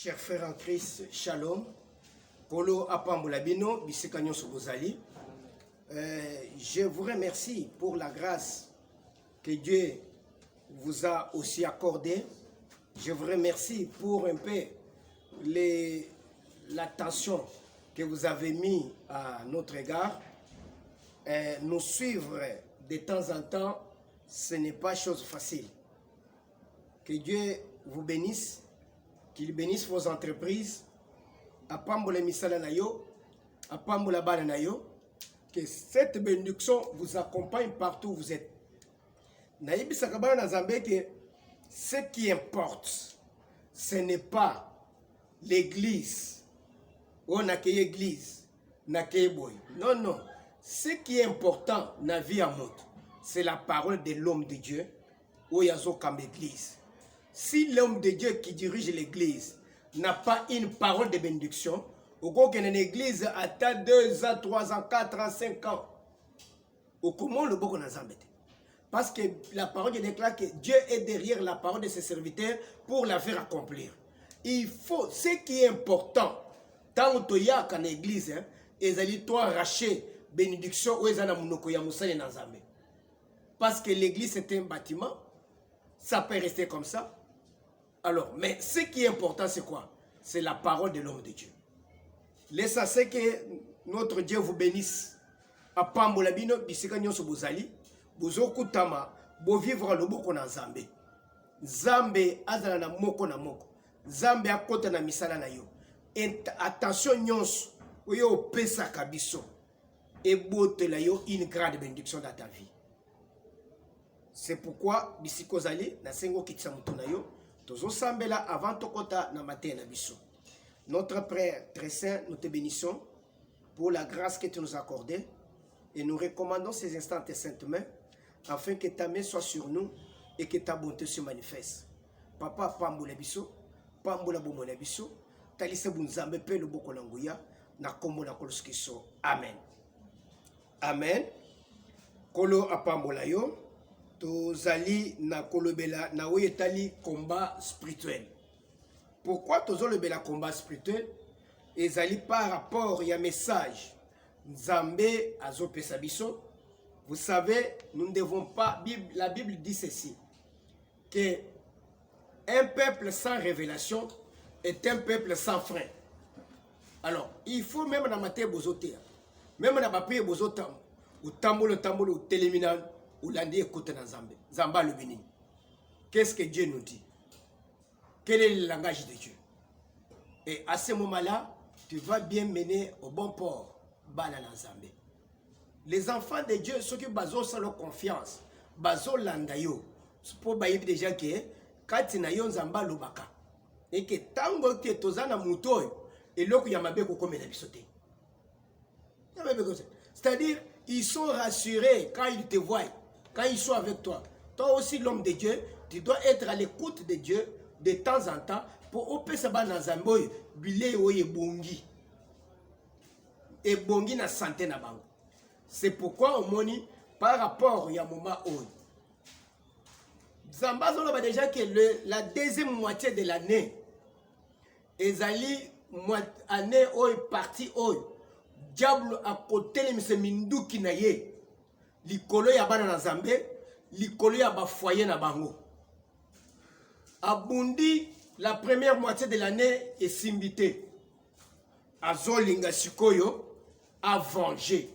Chers frères en Christ, shalom. Kolo Apambulabino, Bisekanyo Sobozali. Je vous remercie pour la grâce que Dieu vous a aussi accordée. Je vous remercie pour un peu l'attention que vous avez mis à notre égard. Nous suivre de temps en temps, ce n'est pas chose facile. Que Dieu vous bénisse, qu'il bénisse vos entreprises, apambola misala na yo, apambola bana na yo, que cette bénédiction vous accompagne partout où vous êtes. Naïbi sakabana na Zambé que ce qui importe, ce n'est pas l'église. On a que l'église, na que boy. Non, non. Ce qui est important dans la vie à monde, c'est la parole de l'homme de Dieu, ou yazo comme église. Si l'homme de Dieu qui dirige l'église n'a pas une parole de bénédiction, au cours d'une église attend 2 ans, 3 ans, 4 ans, 5 ans. Au comment le bon parce que la parole déclare que Dieu est derrière la parole de ses serviteurs pour la faire accomplir. Il faut, ce qui est important, tant que tu y a qu'en église, ils allaient toi arracher bénédiction ou ils allaient mounoko ya moussane dans Zambé. Parce que l'église c'est un bâtiment, ça peut rester comme ça. Alors, mais ce qui est important, c'est quoi? C'est la parole de l'homme de Dieu. Laissez ce que notre Dieu vous bénisse. Apambola bino bisika nyonso bozali, bozokutama, bo vivre le boko na Nzambe. Nzambe azala na moko na moko. Nzambe akota na misala na yo. Attention nyonso, oyo pesa kabiso. Et botela yo une grande bénédiction dans ta vie. C'est pourquoi bisiko zali na sengo kitsa mutuna yo. Tozo sambela avant tokota na matin na biso. Notre Père très saint, nous te bénissons pour la grâce que tu nous as accordée et nous recommandons ces instants à tes saintes mains afin que ta main soit sur nous et que ta bonté se manifeste. Papa pambola biso, pambola bomona biso, talise bunzambe pe le boko languya na kombo na koloskiso. Amen. Amen. Kolo apambola yo. Tozali na kolobela na oyetali combat spirituel. Pourquoi tozolobela combat spirituel? Ezali par rapport à un message Nzambe azopesa biso. Vous savez, nous ne devons pas, la Bible dit ceci, que un peuple sans révélation est un peuple sans frein. Alors, il faut même dans ma tête bozoter, même dans ma paix bozotam, ou tambolo ou téléminal, ou l'andi écoute dans Zambé. Zamba le béni. Qu'est-ce que Dieu nous dit? Quel est le langage de Dieu? Et à ce moment-là, tu vas bien mener au bon port. Banana Zambé. Les enfants de Dieu, ceux qui basent leur confiance, basent l'andayo, pour baïb déjà que quand tu n'as yon Zamba lobaka, et que tant que tu es tozana moutoy, et l'autre yamabe comme il a bisoté. C'est-à-dire, ils sont rassurés quand ils te voient. Quand ils sont avec toi, toi aussi l'homme de Dieu, tu dois être à l'écoute de Dieu de temps en temps pour opérer ça dans Zamboy, bilé oye bongi. Et bongi na santé na bango. C'est pourquoi on moni par rapport à moment où Zamba zolo déjà que la deuxième moitié de l'année, ezali année oy partie oy, diable à côté les mise minduki na ye. Likolo ya bana na Zambé, likolo ya ba foyer na bango. Abundi la première moitié de l'année est simbité. Azolinga sikoyo a venger,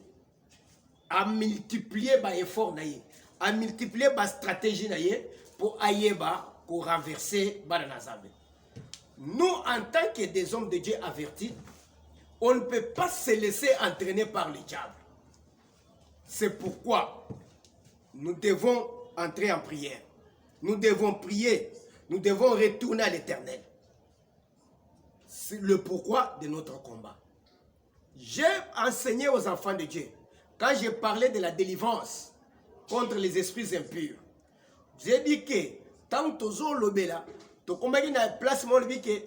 a multiplier ba effort na ye, a multiplier ba stratégie na ye pour ayeba pour renverser bana na Zambé. Nous en tant que des hommes de Dieu avertis, on ne peut pas se laisser entraîner par le diable. C'est pourquoi nous devons entrer en prière. Nous devons prier. Nous devons retourner à l'Éternel. C'est le pourquoi de notre combat. J'ai enseigné aux enfants de Dieu, quand j'ai parlé de la délivrance contre les esprits impurs, j'ai dit que tant que tu as l'obéla,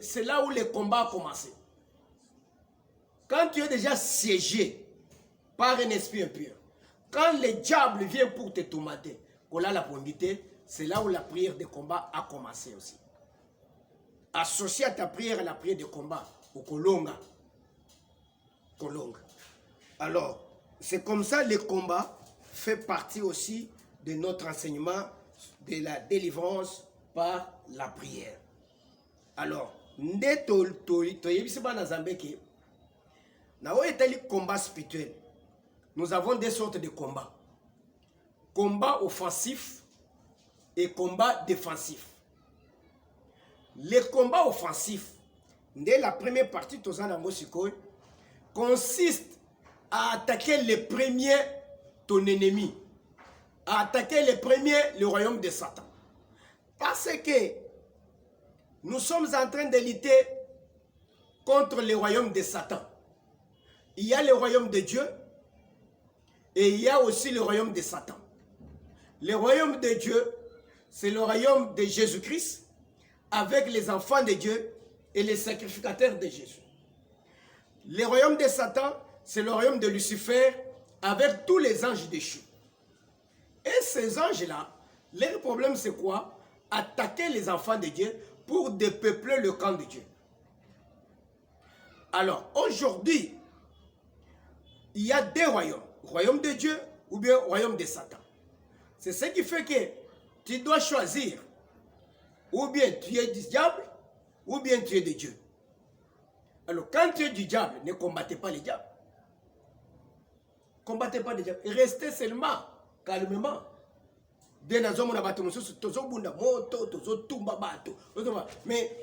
c'est là où le combat a commencé. Quand tu es déjà siégé par un esprit impur, quand le diable vient pour te tomater, c'est là où la prière de combat a commencé aussi. associé à ta prière à la prière de combat, au kolonga. Alors, c'est comme ça le combat fait partie aussi de notre enseignement de la délivrance par la prière. Alors, combat spirituel, nous avons des sortes de combats. Combat offensif et combat défensif. Le combat offensif, dès la première partie, consiste à attaquer le premier ton ennemi, à attaquer le premier le royaume de Satan. Parce que nous sommes en train de lutter contre le royaume de Satan. Il y a le royaume de Dieu et il y a aussi le royaume de Satan. Le royaume de Dieu, c'est le royaume de Jésus-Christ avec les enfants de Dieu et les sacrificateurs de Jésus. Le royaume de Satan, c'est le royaume de Lucifer avec tous les anges déchus. Et ces anges-là, leur problème c'est quoi? Attaquer les enfants de Dieu pour dépeupler le camp de Dieu. Alors, aujourd'hui, il y a deux royaumes. Royaume de Dieu ou bien royaume de Satan. C'est ce qui fait que tu dois choisir. Ou bien tu es du diable, ou bien tu es de Dieu. Alors, quand tu es du diable, ne combattez pas les diables. Combattez pas les diables. Restez seulement, calmement. Bien dans un bateau, mais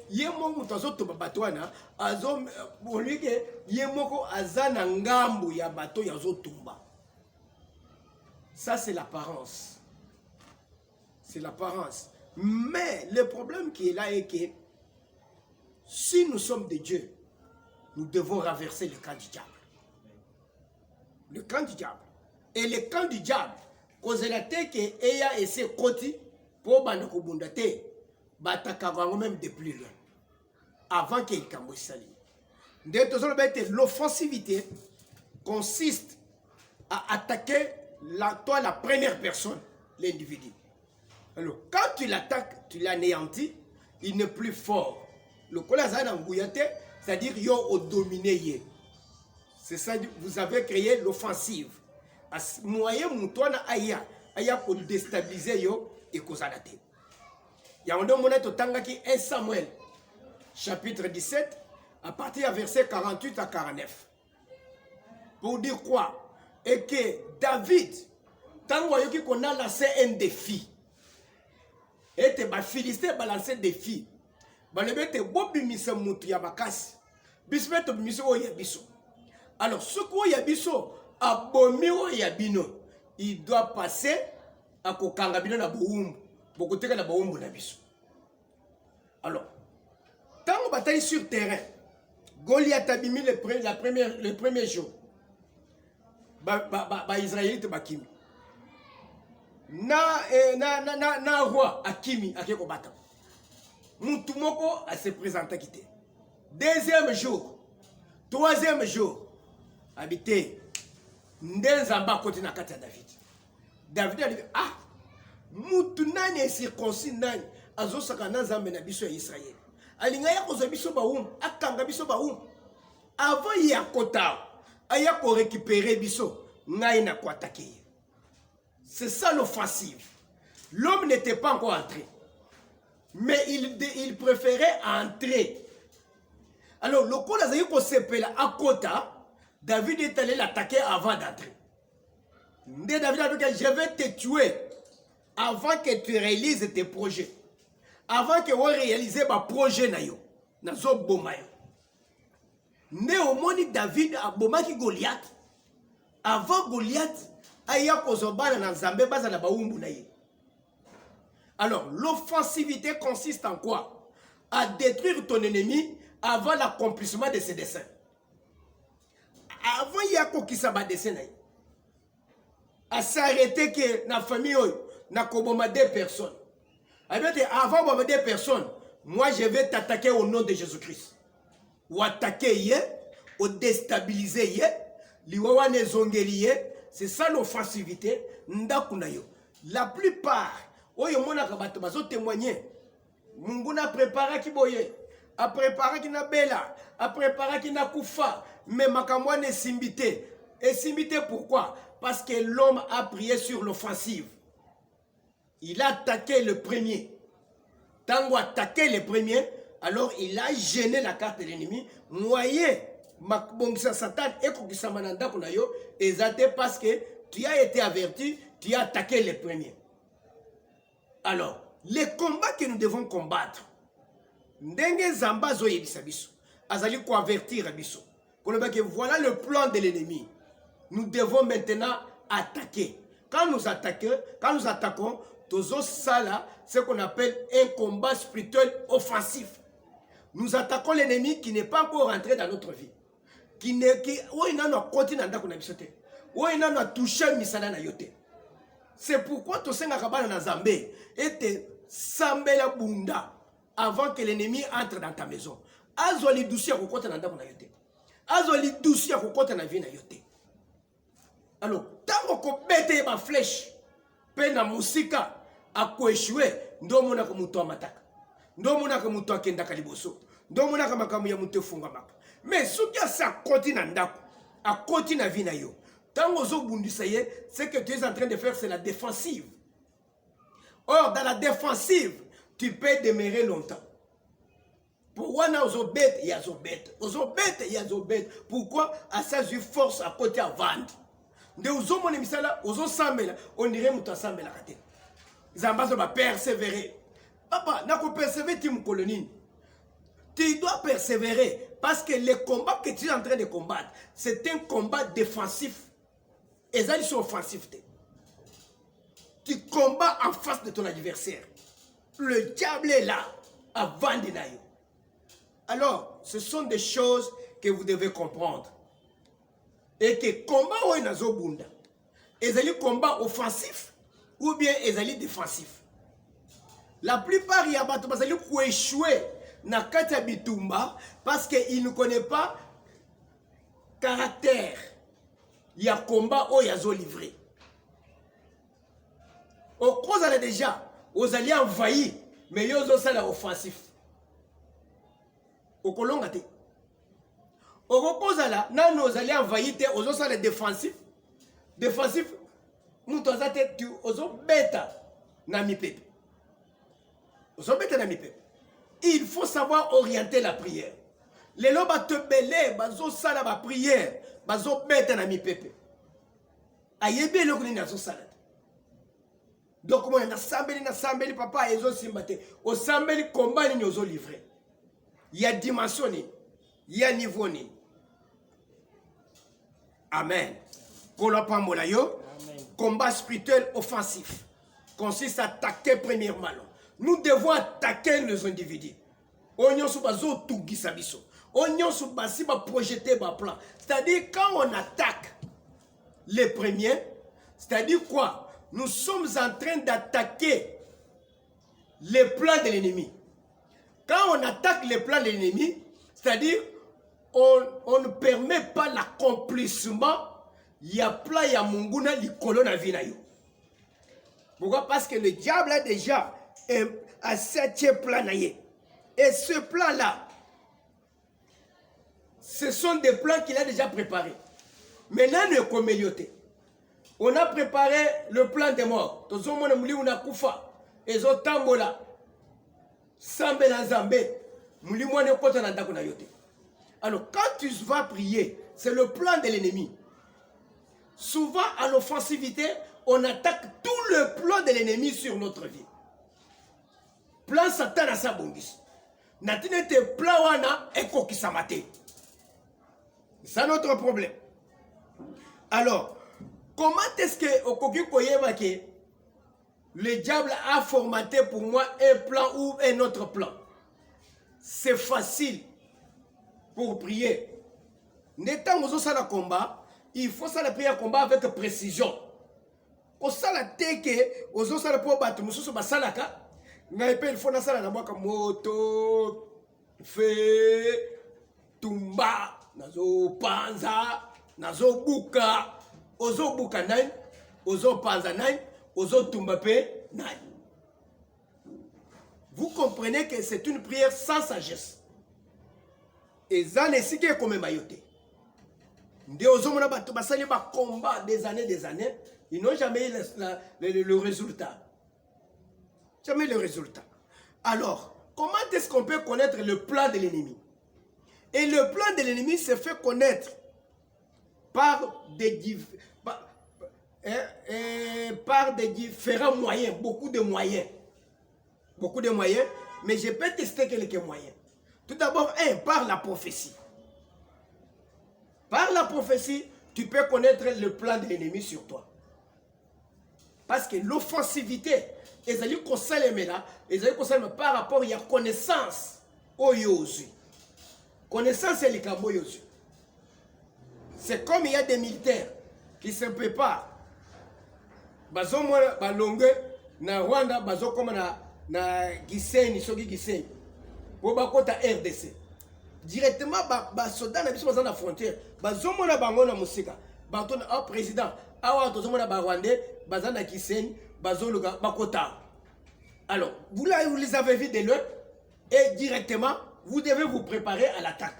yemo tozo tumba batwana azom bolike yemoko azana ngambu ya bateau ya zo tumba. Ça c'est l'apparence. C'est l'apparence. Mais le problème qui est là est que si nous sommes de Dieu, nous devons renverser le camp du diable. Le camp du diable. Et le camp du diable, cause la tête que Eya et ses côtés pour Banakobundate, Batakavango même depuis loin. Avant qu'il camouille sali. L'offensivité consiste à attaquer la première personne, l'individu. Alors, quand tu l'attaques, tu l'anéantis, il n'est plus fort. Le kolazan anguyate, c'est-à-dire yo au dominé. C'est ça, vous avez créé l'offensive. Moyen moutoana aya pour déstabiliser yo et kozalate. Yaondo moneto tangaki 1 Samuel, chapitre 17, à partir du verset 48 à 49. Pour dire quoi? Et que David, tant qu'on a lancé un défi. Et te ba Philistin balancer un défi. Ba le bete bobi misa mutu ya makasi. Bisbeto miso o yabiso. Alors ce ko yabiso abomi o yabino, il doit passer à kokanga bino na boumbu. Bokoteka na boumbu na biso. Alors, tant on bataille sur terrain, Goliath a bimi le premier jour. Israélite bakimi. Na roi akimi akeko bata. Mutumoko a se présenté quitté. Deuxième jour, troisième jour, habité Ndenzamba côté na kati ya David. David a dit ah, mutu nani est circoncis nani azo sakana nzambe na biso ya Israël. Alinga ya kozo biso baum, akanga biso baum. Avant ya kota, aya ko récupérer biso, ngai na ko attaquer. C'est ça l'offensive. L'homme n'était pas encore entré. Mais il préférait entrer. Alors, le coup là, c'est à Kota, David est allé l'attaquer avant d'entrer. David a dit, je vais te tuer avant que tu réalises tes projets. Avant que tu réalises tes projets. Néomoni David a bomaki Goliath. Avant Goliath, alors, l'offensivité consiste en quoi? À détruire ton ennemi avant l'accomplissement de ses desseins. Avant, il y a quoi qui s'abat dessin. À s'arrêter que la famille n'a qu'au deux personnes. Avant deux personnes, moi je vais t'attaquer au nom de Jésus-Christ. Ou attaquer, ou déstabiliser, liwawane zongeli. C'est ça l'offensivité. La plupart, oyo mona kabato bazo témoigner. Munguna prépara kiboye. a préparé qui na bela, a préparé qui na kufa, mais makamwa ne simbité. Et simbité pourquoi? Parce que l'homme a prié sur l'offensive. Il a attaqué le premier. Tango attaqué le premier, alors il a gêné la carte de l'ennemi. Moyen, Makbongisa Satan et Kokisamananda Kunayo, exacté parce que tu as été averti, tu as attaqué le premier. Alors, les combats que nous devons combattre, Ndenge Zamba Zoye Bisabiso, Azali ko avertir Abiso. Voilà le plan de l'ennemi. Nous devons maintenant attaquer. Quand nous attaquons, Tozo Sala, ce qu'on appelle un combat spirituel offensif. Nous attaquons l'ennemi qui n'est pas encore rentré dans notre vie. Qui c'est pourquoi Tosenga Kabana na Zambé était Sambela Bunda avant que l'ennemi entre dans ta maison. Azoli douci à kokota na ndako na yote. Azoli douci à kokota na vie na yote. Alors, tant qu'on bête ma flèche, peine à musika, à quoi échouer, ndomona ko muto amataka. Ndomona ko muto akenda kaliboso. Ndomona ko makamu ya muto funga maka. Mais ce qui a sa continent ndako, à côté na vie na yo. Tant que Bundisaye, ce que tu es en train de faire, c'est la défensive. Or, dans la défensive, tu peux demeurer longtemps. Pour wana ozo bête, il y a zo bête. Ozo bête, il y a zo bête. Pourquoi? À ça, je force à côté à vendre. De ozo mon émisala, ozo sambela, on dirait mouta sambela kate. Zambazo va persévérer. Papa, n'a pas persévérer tim colonie. Tu dois persévérer parce que le combat que tu es en train de combattre, c'est un combat défensif. Et ça, ils sont offensifs. Tu combats en face de ton adversaire. Le diable est là, avant de naïo. Alors, ce sont des choses que vous devez comprendre. Et que combat ou nazo bunda, ils combat offensif ou bien ils défensif. La plupart, il y a des gens qui ont échoué na kata bitumba parce qu'ils ne connaissent pas le caractère. Il y a combat où il y a livré. Au cause de déjà, vous allez envahir, mais vous avez ça offensif. Au colongate. Au cause de là, nous allons envahir, vous avez ça défensif. Défensif, nous avons bêta na mi pepe. Vous avez bêta na mi pepe. Il faut savoir orienter la prière. Les gens te belé, bazo sala ba prière, bazo bête na mi pepe. Ayebe le kuni na zo sala. Donc moi na sambeli papa ezo simbate. O sambeli combat ni ozo livré. Il y a dimension ni, il y a niveau ni. Amen. Kolopa molayo, combat spirituel offensif consiste à attaquer premièrement. Nous devons attaquer les individus. Onyon sou bazo tugisa biso. Onyon sou basi ba projeter ba plan. C'est-à-dire quand on attaque les premiers, c'est-à-dire quoi? Nous sommes en train d'attaquer les plans de l'ennemi. Quand on attaque les plans de l'ennemi, c'est-à-dire on ne permet pas l'accomplissement. Il y a plan, il y a munguna, il colonne à vinayo. Pourquoi? Parce que le diable a déjà un septième plan. Et ce plan-là, ce sont des plans qu'il a déjà préparés. Maintenant, nous sommes communauté. On a préparé le plan des morts. Tous on a kufa. Et tambola. Sambela zambé. Alors, quand tu vas prier, c'est le plan de l'ennemi. Souvent, à l'offensivité, on attaque tout le plan de l'ennemi sur notre vie. Plan Satan à sa bongis. Natine te plan wana eko kisamate. C'est notre problème. Alors, comment est-ce que Okoki Koyeba que le diable a formaté pour moi un plan ou un autre plan? C'est facile pour prier. N'étant aux osala combat, il faut ça la prière combat avec précision. Au sala teke, aux osala pour battre, mususu basalaka. Mais il faut ça la boîte moto, fait, tumba, nazo panza, nazo buka, ozo buka nine, ozo panza nine, ozo tumba pe nine. Vous comprenez que c'est une prière sans sagesse. eza na esika ekomema yo te. Nde ozomona bato basali ba combat des années, ils n'ont jamais eu le résultat. Jamais le résultat. Alors, comment est-ce qu'on peut connaître le plan de l'ennemi? Et le plan de l'ennemi se fait connaître par des différents moyens, beaucoup de moyens. Beaucoup de moyens, mais je peux tester quelques moyens. Tout d'abord, par la prophétie. Par la prophétie, tu peux connaître le plan de l'ennemi sur toi. Parce que l'offensivité, ils allaient par rapport à la connaissance au Yosu. Connaissance et les cambo Yosu. C'est comme il y a des militaires qui se préparent. Bazo mo balonge na Rwanda, bazo comme na Gisenyi, soki Gisenyi. Pour bakota RDC. Directement ba soda na biso na frontière. Bazo mo na bango na musika. Bato na président, awa tozo mo na ba Rwandais, baza na Gisenyi, bazo luka bakota. Alors, vous les avez vus de loin et directement, vous devez vous préparer à l'attaque.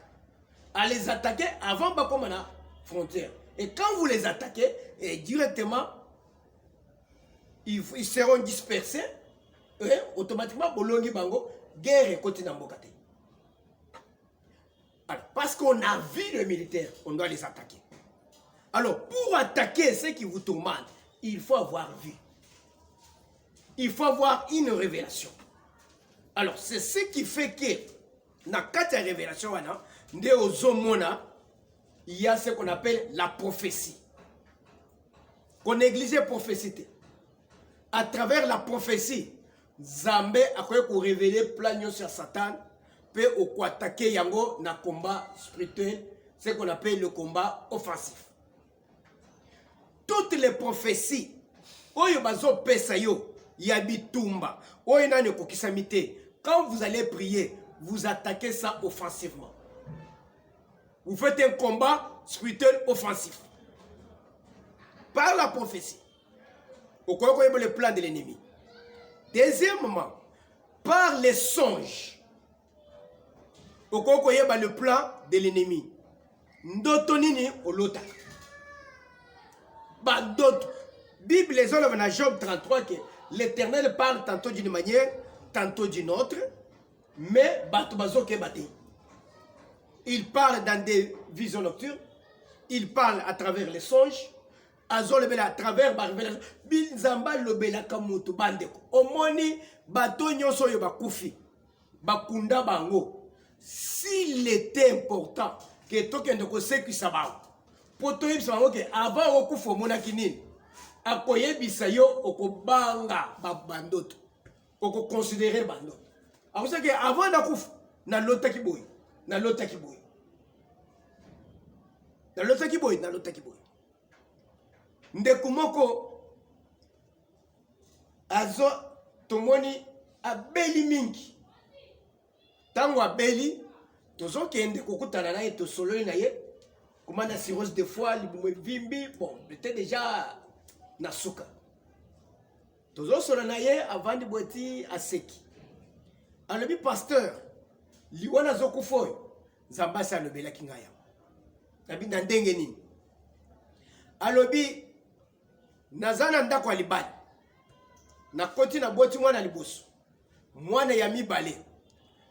À les attaquer avant la frontière. Et quand vous les attaquez, et directement, ils seront dispersés. Et automatiquement, Bolongi Bango, guerre et côté Nambokate. Alors, parce qu'on a vu le militaire, on doit les attaquer. Alors, pour attaquer ceux qui vous tourmentent, il faut avoir vu. Il faut avoir une révélation. Alors, c'est ce qui fait que, dans la révélation, il y a ce qu'on appelle la prophétie. Qu'on néglige la prophétie. À travers la prophétie, Zambé a révélé plan sur Satan, peut attaquer Yango dans le combat spirituel, ce qu'on appelle le combat offensif. Toutes les prophéties, oyo bazo pesa yo, yabitumba, oyo nane kokisamite. Quand vous allez prier, vous attaquez ça offensivement. Vous faites un combat spirituel offensif. Par la prophétie. Au quoi le plan de l'ennemi. Deuxièmement, par les songes. Au quoi le plan de l'ennemi. Ndotonini olota. D'autres. Bible les hommes dans Job 33 que l'Éternel parle tantôt d'une manière, tantôt d'une autre, mais il parle dans des visions nocturnes, il parle à travers les songes, à travers la révélation. Binzamba lobela kamutu bandeko. Omoni bato nyonso yo bakufi. Bakunda bango. S'il était important que tokende ko sekisa ba. Poto yebisa bango ke avant okufa monaki nini. Akoyebisa yo okobanga bandoto. Oko considérer bandoto. Alors c'est que avant d'akufa na lotaki boy. Na lotaki boy. Na lotaki boy, na lotaki boy. Ndekumoko azo tomoni abeli mingi. Tango abeli tozo kende kokutana na ye to solo na ye. Comment na cirrhose de foie, libume vimbi, bon, peut-être déjà na suka. Tozo solo na ye avant de boiti aseki. Alobi pasteur, liwana zokufoy, zambasa alobela kingaya. Nabi na ndenge nini? Alobi nazana ndako alibali. Na koti na boti mwana liboso. Mwana ya mibale.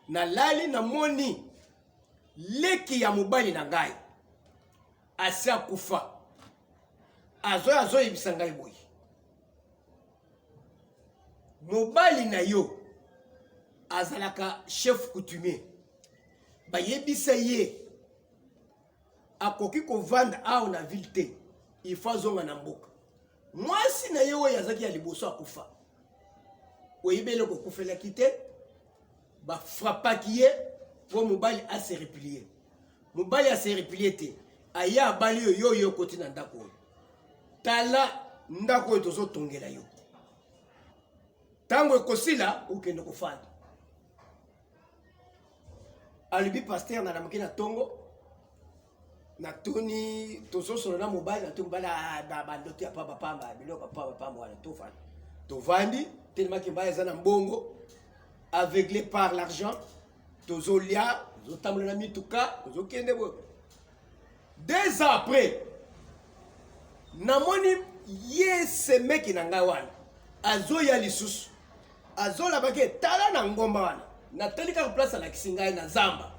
Na lali na moni leki ya mubali na ngai. Asia kufa. Azo yebisa ngai boy. Mubali na yo azalaka chef coutumier. Ba yebisa ye akoki ko vendre a na ville te. Il faut zonga na mboka. Mwasi na ye oyo azaki ya liboso akufa. Oyebele ko kufela kite ba frappaki ye po mobali a se replier. Mobali a se replier te. Aya bali yo koti na ndako. Tala ndako tozo tongela yo. Tango ekosila ukende kofanda. Alibi pasteur na namukina tongo. Na toni tozo solo na mobile na tumbala bandoto ya papa pamba biloko papa pamba wala tofani. Tovandi tellement que mbaya zana mbongo aveuglé par l'argent tozo lia ozotambola na mituka ozokende boye. 2 ans après namoni ye se meki na ngai wana azoya lisusu azolabaki tala na ngomba wana natali kaka place alakisi ngai na zamba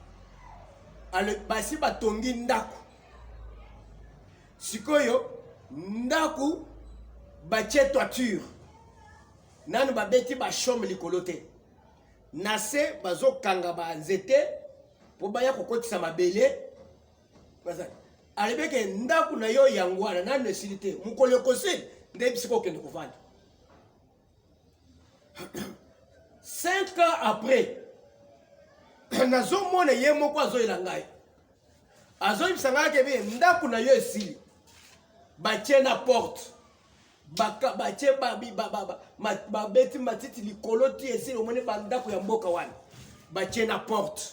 basi batongi ndako sikoyo ndako batie toiture nanu babeti bashome likolo te na se bazokanga banzete po baya kokotisa mabele alebeke ndako na yo yango wana nanu esili te mokolo ekosili nde bisika okende kovanda. 5 ans après nazomona ye moko azoyela ngai azoyebisa ngai kebe ndako na yo esili batie na porte batie babeti matiti likolo ti esili omoni bandako ya mboka wana batie na porte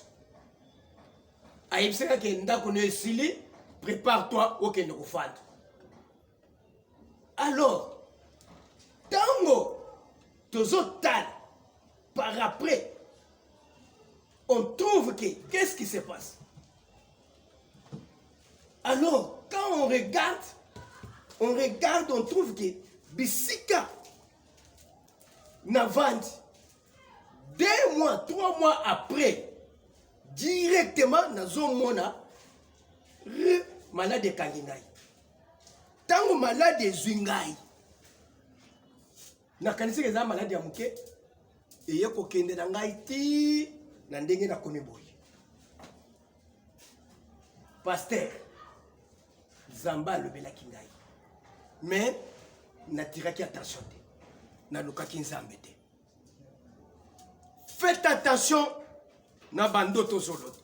ayebisaka ke ndako na yo esili prépare-toi okende kofanda. Alors tango tozotala par après on trouve que qu'est-ce qui se passe? Alors quand on regarde, on trouve que bisika navandi 2 mois 3 mois après directement nazomona malade ekangi ngai. Tango malade ezwi ngai nakanisi eza malade ya moke eye kokende na ngai ti na ndenge nakomi boye. Pasteur Zamba alobelaki ngai mais natiraki attention te nalukaki nzambe te. Faites attention na bandoto zoloto.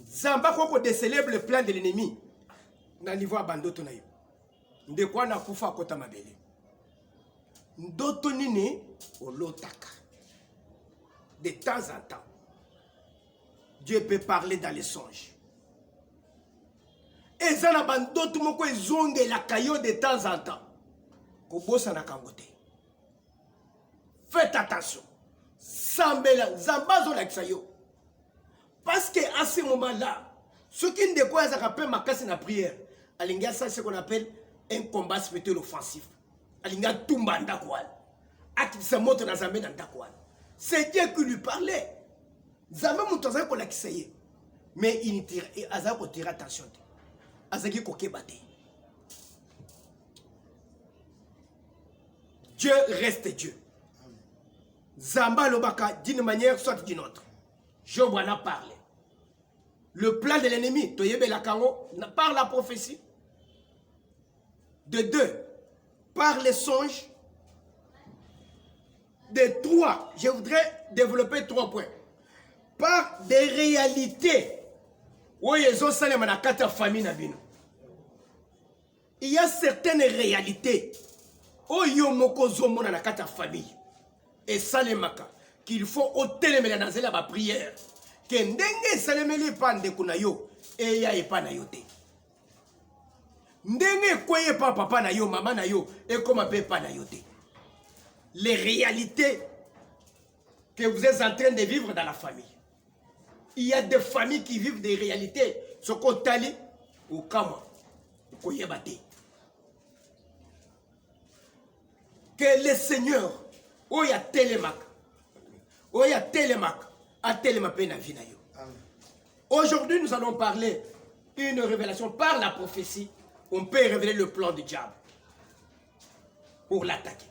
Zamba koko déceler le plan de l'ennemi na niveau ya bandoto na yo ndeko na kufa akota mabele ndoto nini olotaka. De temps en temps Dieu peut parler dans les songes. Et ça na bandoto moko ezonge la kayo de temps en temps kobosa na kangote. Faites attention. Sambela zambazo la kisayo. Parce que à ce moment-là, ce qui ne quoi ça rappelle ma casse na prière, alinga ça ce qu'on appelle un combat spirituel offensif. Alinga tumbanda quoi. Akisa moto na zambe na ndakwa. C'est Dieu qui lui parlait. Zambe mutoza ko la kisaye. Mais il tire azako tire attention. Azaki ko kebate. Dieu reste Dieu. Zamba lobaka d'une manière soit d'une autre. Job en a parlé. Le plan de l'ennemi, par la prophétie. De 2, par les songes. De 3, je voudrais développer 3 points. Par des réalités. Il y a certaines réalités. Et salemaka qu'il faut otelemela na zela ba prière que ndenge salemeli pande kuna yo e ya epa na yo te ndenge koye pa papa na yo mama na yo e koma pe pa na yo te. Les réalités que vous êtes en train de vivre dans la famille, il y a des familles qui vivent des réalités ce qu'on tali au kama koye bate. Que le Seigneur oya telemaka oya telemaka a telemape na vie na yo. Aujourd'hui nous allons parler une révélation par la prophétie. On peut révéler le plan du diable pour l'attaquer.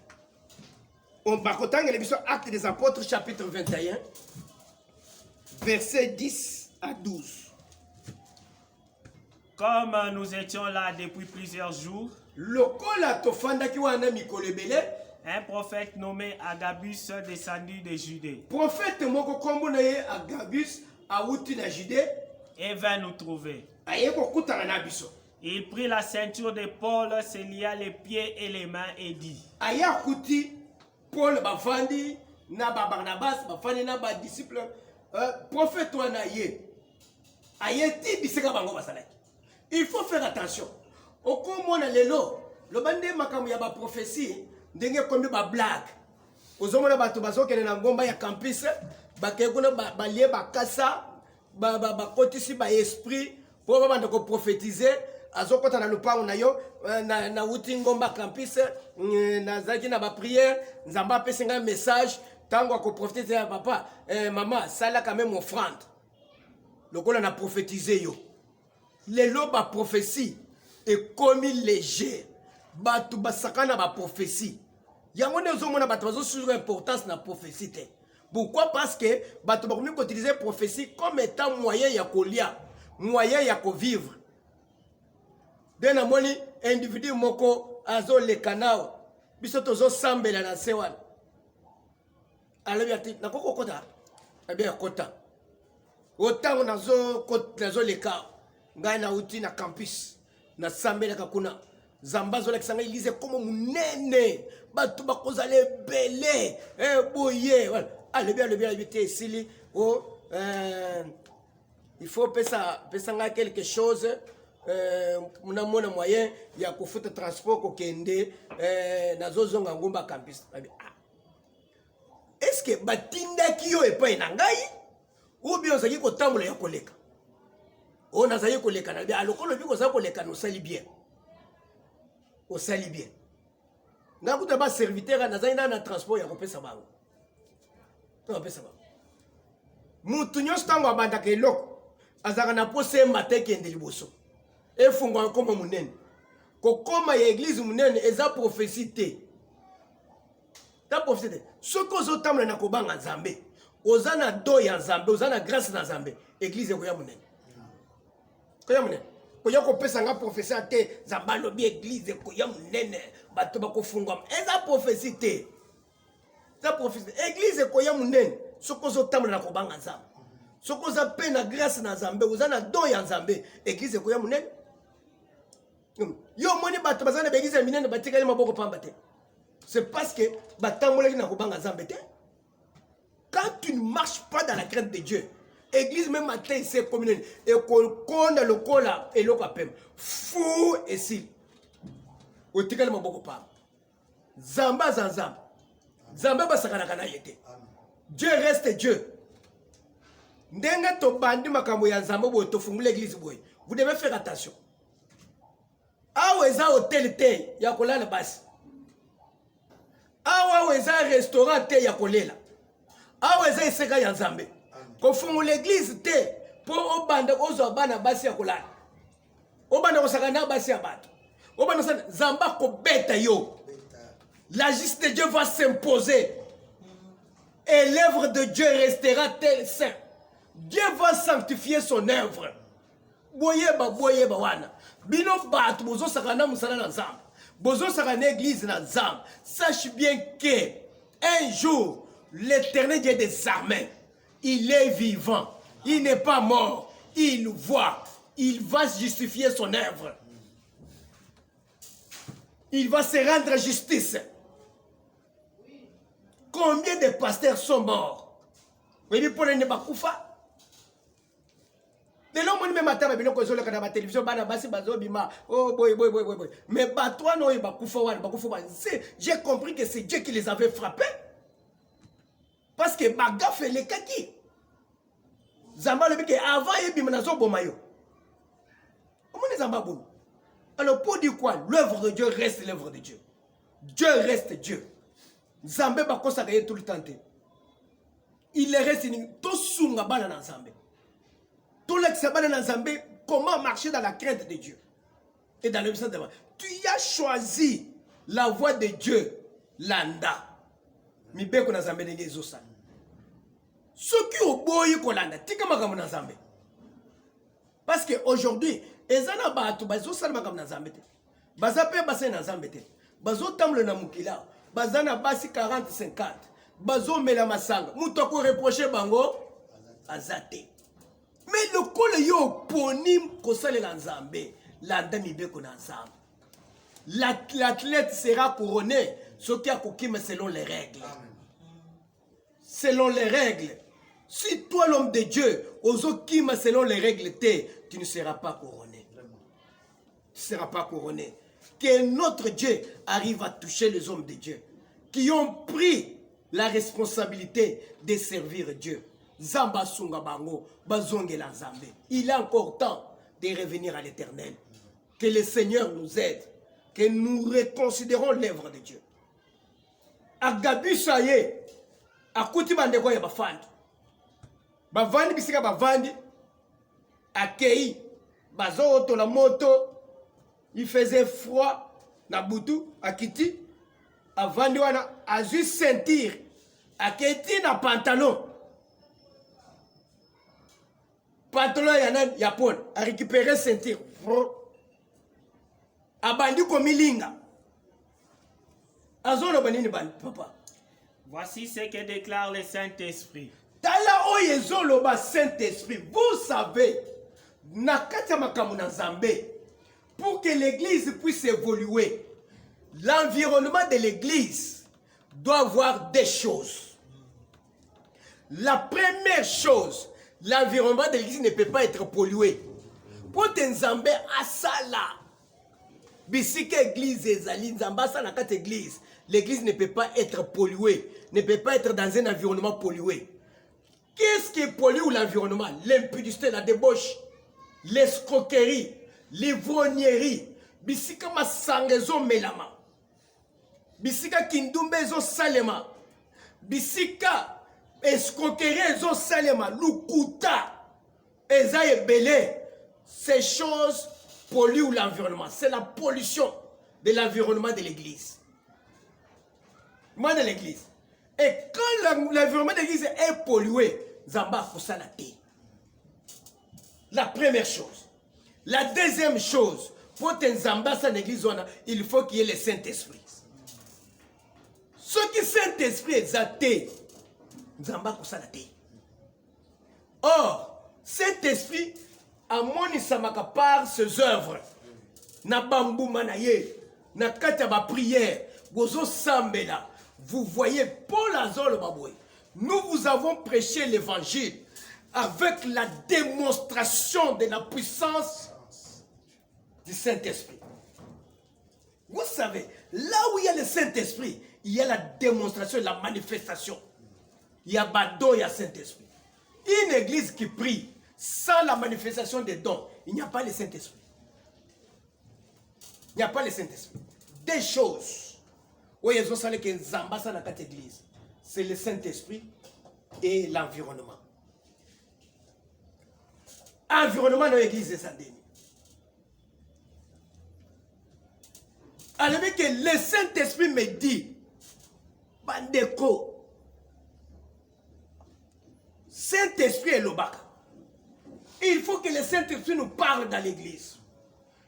On va continuer l'émission Actes des Apôtres chapitre 21 versets 10 à 12. Comme nous étions là depuis plusieurs jours, lokola tofandaki wana mikolo ebele, un prophète nommé Agabus descendu de Judée. Prophète moko kombo na ye Agabus auti na Judée Et vint nous trouver. Aye kokutana na biso. Il prit la ceinture de Paul, se lia les pieds et les mains et dit. Aye akuti Paul bafandi na ba Barnabas bafandi na ba disciple prophète wana ye. Aye ti biseka bango basalaki. Il faut faire attention. Okomona lelo lo bande makamu ya ba prophétie ndenge kombi ba blague ozomona bato bazokene na ngomba ya campus bakekuna balie bakasa bakotisi baesprit mpo babanda koprophétise azokota na lupango na yo nauti ngomba campus nazalaki na bapriere nzambe apesi ngai message ntango akoprofétise ya papa mama sala quand même offrande lokola na prophétise yo lelo baprophétie ekomi léger bato basaka na baprophétie yango nde ozomona bato bazosura importance na prophétie te. Pourquoi? Parce que bato bakomi utiliser prophétie comme étant moyen ya kolia, moyen ya kovivre. De na moni individu moko azo le kanao biso tozo sambela na sewan alebi ati na koko kota abi akota otango nazo le ka ngai na uti na campus na sambela kakuna zambazo la kisanga ilise comme munene bato bakozale belé boye voilà. Alebi te sili oh il faut pesa quelque chose muna mona moyen ya kufuta transport kokende nazozonga ngomba campus. Est-ce que batindaki yo epai na ngai ou bien ozaki kotambola ya koleka o nazali koleka na bien alokolo biko za koleka no sali bien o sali bien ngakuta ba serviteur nazali na transport ya kopesa bango mutu nyonso ntango abandaka eloko azalaka na mposa embata ekende liboso efungwaka koma monene kokoma ya eglize monene eza prophétie te ta prophétie te soki ozotambola na kobanga nzambe oza na do ya nzambe oza na grâce na nzambe eglize ekoya monene koya monene koya kopesa nga prophétie te nzambe alobi eglize ekoya monene bato bakofungwama eza prophétie te. Ta prophétie église ekoya munene soko zotambola na kobanga nzambe soko za pe na grâce na nzambe oza na don ya nzambe église ekoya munene yo moni bato bazana ba église minene batikali maboko pamba te c'est parce que batambolaki na kobanga nzambe te. Quand tu ne marches pas dans la crainte de Dieu église même matin c'est communene et konda lokola eloko apem fou esil otikali maboko pamba zamba zanzamba Zamba basakanaka na yete. Dieu reste Dieu. Ndenga to bandi makambo ya nzambe boye to fungula église boye. Vous devez faire attention. Aweza hôtel te ya kolala basi. Aweza restaurant te ya kolela. Aweza iseka ya nzambe. Ko fungula église te po obanda ozo bana basi ya kolala. Obanda kosakana basi ya bato. Obanda sana zamba ko beta yo. La justice de Dieu va s'imposer. Et l'œuvre de Dieu restera tel saint. Dieu va sanctifier son œuvre. Boyeba wana. Bino batu bozo sakana musala na nzambe. Bozo sakana église na nzambe. Sache bien que un jour l'Éternel Dieu des armées, il est vivant. Il n'est pas mort. Il voit. Il va justifier son œuvre. Il va se rendre justice. Combien de pasteurs sont morts? Oui, pour les Nebakoufa. De l'homme, même matin, il y a la télévision, oh boy. Mais toi, non, j'ai compris que c'est Dieu qui les avait frappés. Parce que Baga fait les kaki. Zamba le dit avant, il y a un bomayo. Comment les Zamba bon? Alors, pour dire quoi? L'œuvre de Dieu reste l'œuvre de Dieu. Dieu reste Dieu. Nzambe bakosa kaye tout le temps. Il reste tout sunga bana na Nzambe. Tout l'exabana na Nzambe, comment marcher dans la crainte de Dieu et dans le de Dieu. Tu as choisi la voie de Dieu, landa. Mi beko na Nzambe de Yezosa. Soki oboyi kolanda, tika makambo na Nzambe. Parce que aujourd'hui, ezana bato bazo sala makambo na Nzambe te. Bazape basa na Nzambe te. Bazo tamle na mukila. Bazana basi 40-50. Bazo mela masanga. Moutoko reprocher bango. Azate. Mais le kole yo ponim kosale la Nzambe. Landa mibeko na Nzambe. L'athlète sera couronné. Ce qui a kokime selon les règles. Selon les règles. Si toi l'homme de Dieu, ozokima selon les règles, tu ne seras pas couronné. Tu ne seras pas couronné. Que notre Dieu arrive à toucher les hommes de Dieu qui ont pris la responsabilité de servir Dieu. Zamba sunga bango, bazongela nzambe. Il est encore temps de revenir à l'Éternel. Que le Seigneur nous aide, que nous reconsidérons l'œuvre de Dieu. Agabi saye, akuti bandeko ya bafandi. Bavandi bisika bavandi, akei, bazo la moto, il faisait froid, na butu, akiti, avandi wana, a juste sentir, aketi na pantalon. Pantalon yanan yapon, a récupéré sentir. Abandi komilinga. Azolo banini ban papa. Voici ce que déclare le Saint-Esprit. Tala oyezolo ba Saint-Esprit. Vous savez, nakati makambo na Nzambe, pour que l'église puisse évoluer, l'environnement de l'église doit avoir des choses. La première chose, l'environnement de l'église ne peut pas être pollué. Pour que Nzambe asala bisika église ezali Nzambe asala kati église, l'église ne peut pas être polluée, ne peut pas être dans un environnement pollué. Qu'est-ce qui pollue l'environnement? L'impudicité, la débauche, l'escroquerie, l'ivrognerie, bisika masangezo melama, bisika kindumbezo salema, bisika escroquerie zo salema, lukuta, eza ebele. Ces choses polluent l'environnement. C'est la pollution de l'environnement de l'église. Moi de l'église. Et quand l'environnement de l'église est pollué, Zamba Kosalate. La première chose. La deuxième chose, pour que Zamba sa l'église, il faut qu'il y ait le Saint-Esprit. Ce qui Saint-Esprit est athée, Zamba Kosalate. Or, Saint-Esprit amonissamaka par ses œuvres. Na bambu manaye, na kata ba prière, gozo sambela. Vous voyez Paul Azol Baboué. Nous vous avons prêché l'évangile avec la démonstration de la puissance du Saint-Esprit. Vous savez, là où il y a le Saint-Esprit, il y a la démonstration, la manifestation. Il y a Bado, il y a Saint-Esprit. Une église qui prie sans la manifestation des dons, il n'y a pas le Saint-Esprit. Il n'y a pas le Saint-Esprit. Des choses. Oui, ils ont savé que Zamba dans la église, c'est le Saint-Esprit et l'environnement. Environnement dans l'église de Saint-Denis. Alors que le Saint-Esprit me dit, Bandeko, Saint-Esprit est l'obaka. Il faut que le Saint-Esprit nous parle dans l'église.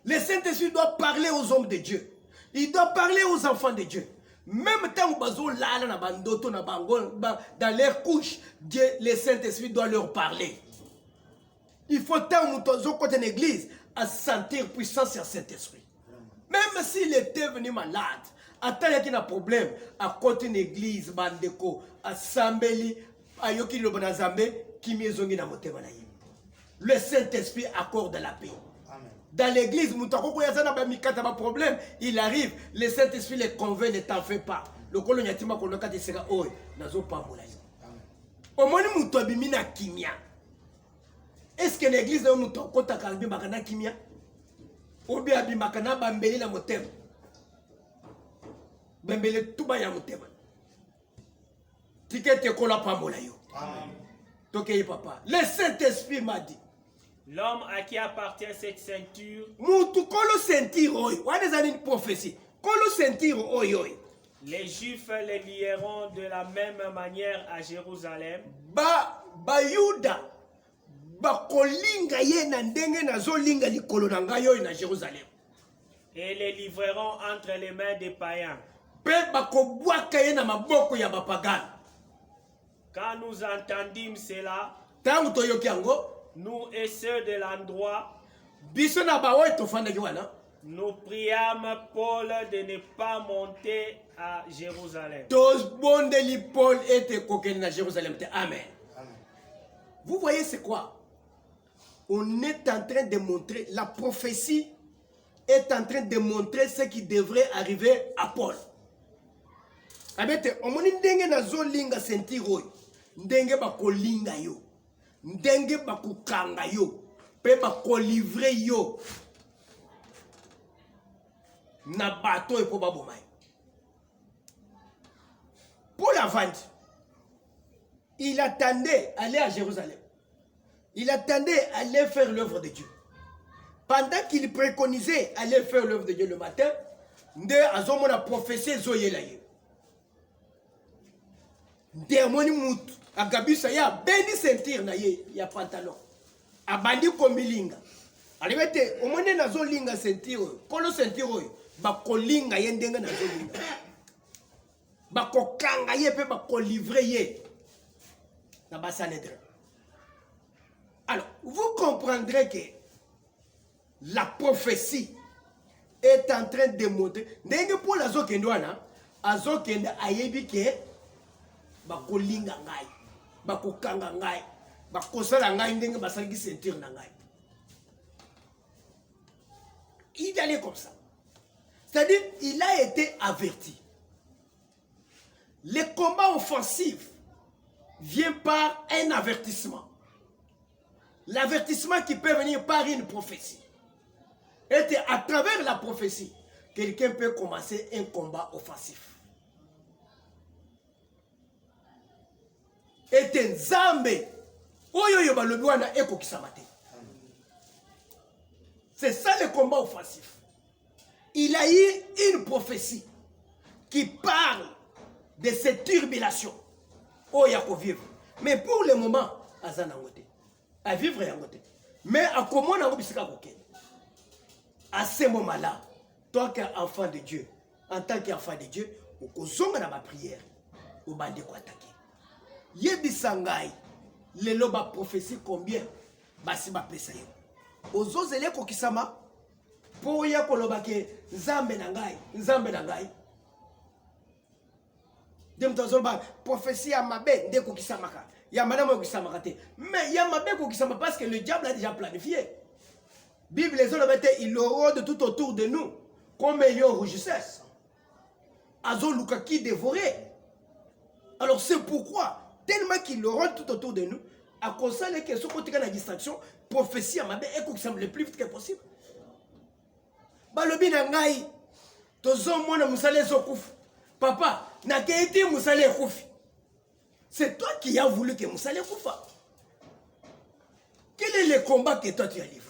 Le Saint-Esprit doit parler aux hommes de Dieu. Il doit parler aux enfants de Dieu. Même temps où dans leur couche, Dieu, le Saint-Esprit doit leur parler. Il faut tant où côté de l'église à sentir puissance sur Saint-Esprit. Même s'il était venu malade, attends qu'il y a un problème à côté de l'église, bandeko, à Sambeli, à Yoki le Bonazambe, qui m'y zongi na motema na yim. Le Saint-Esprit accorde la paix. Dans l'église, problème, il arrive, le Saint-Esprit les convainc, ne t'en fais pas. Le coloniatima konoka de sera oi, nazo pambola. Au moins muto abimina kimia. Est-ce que l'église de muto kota kalbi makana kimia? Ou bien abimakana bambeli la motem. Bambeli tuba ya motema. Tikete kola pambola yo. Amen. Tokei papa. Le Saint-Esprit m'a dit. L'homme à qui appartient cette ceinture. Moutou kolo ceinture oi. What is une prophétie? Kolo ceinture oi oi. Les Juifs les lieront de la même manière à Jérusalem. Yuda. Kolinga ye na ndenge na zolinga likolo na ngai oi na Jérusalem. Et les livreront entre les mains des païens. Pe bakobwaka ye na maboko ya bapagani. Quand nous entendîmes cela, tangu toyoki yango, nous et ceux de l'endroit, nous priâmes Paul de ne pas monter à Jérusalem. Amen. Vous voyez c'est quoi? On est en train de montrer, la prophétie est en train de montrer ce qui devrait arriver à Paul. Abete, on ndenge na zo linga sentiro, ndenge ba ko linga yo. ndenge bakukanga yo pe bakolivre yo na bateau et pour babomai. Pour la vente, il attendait aller à Jérusalem. Il attendait aller faire l'œuvre de Dieu. Pendant qu'il préconisait aller faire l'œuvre de Dieu le matin, nde azomona prophétie zoyela ye. Ndemoni mutu agabisa ya beni sentir na ye ya pantalon. Abandi komilinga. Alibete omone nazo linga sentir kolo sentir oyo bakolinga ye ndenge nazo linga. Bakokanga ye pe bakolivrer ye na basanedre. Alors, vous comprendrez que la prophétie est en train de montrer. Ndenge pour la zokendwana, azokende ayebi ke bakolinga ngai, bakokanga ngai, bakosala ngai ndenge basalaki ceinture na ngai. Il allait comme ça. C'est-à-dire, il a été averti. Les combats offensifs viennent par un avertissement. L'avertissement qui peut venir par une prophétie. Et à travers la prophétie, quelqu'un peut commencer un combat offensif. Et Nzambe, c'est ça le combat offensif. Il a eu une prophétie qui parle de cette turbulation. Oh, il y a qu'à vivre. Mais pour le moment, à vivre et à côté. Mais à comment on a à ce moment-là, toi qui es enfant de Dieu, en tant qu'enfant de Dieu, au zonga na ma prière, au bande ko attaquer. Yebisangai, le loba prophétie combien basi ba pesa yo. Ozozele ko kisama pour ya ko loba ke nzambe na ngai. Dem tozoba prophétie ya mabe nde ko kisama ka. Ya madame ko kisama te. Mais ya mabe ko kisama parce que le diable a déjà planifié. Bible les hommes il rôde tout autour de nous comme un lion rougisseur. Azo luka qui dévorait. Alors c'est pourquoi tellement qu'il rôde tout autour de nous à cause de que ce côté la distraction prophétie à mabe et qu'on semble le plus vite que possible. Balobi na ngai tozo mona musale zokufu. Papa, na keiti musale kufi. C'est toi qui as voulu que musale kufa. Quel est le combat que toi tu as livré?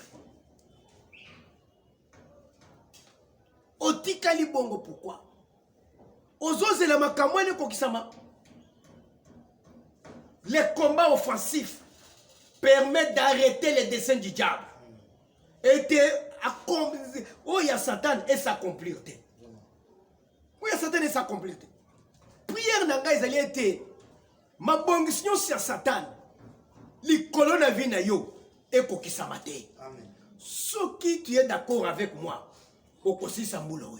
Otikali bongo pourquoi? Ozoze la makamwane kokisama. Les combats offensifs permettent d'arrêter les desseins du diable. Et oh, il y a Satan et sa complicité. Oui, il y a Satan et sa complicité. Prière n'a pas été ma bongition sur Satan. Les colonnes vina yo et kokisamate. Ce qui tu es d'accord avec moi. Okosi Sambulo.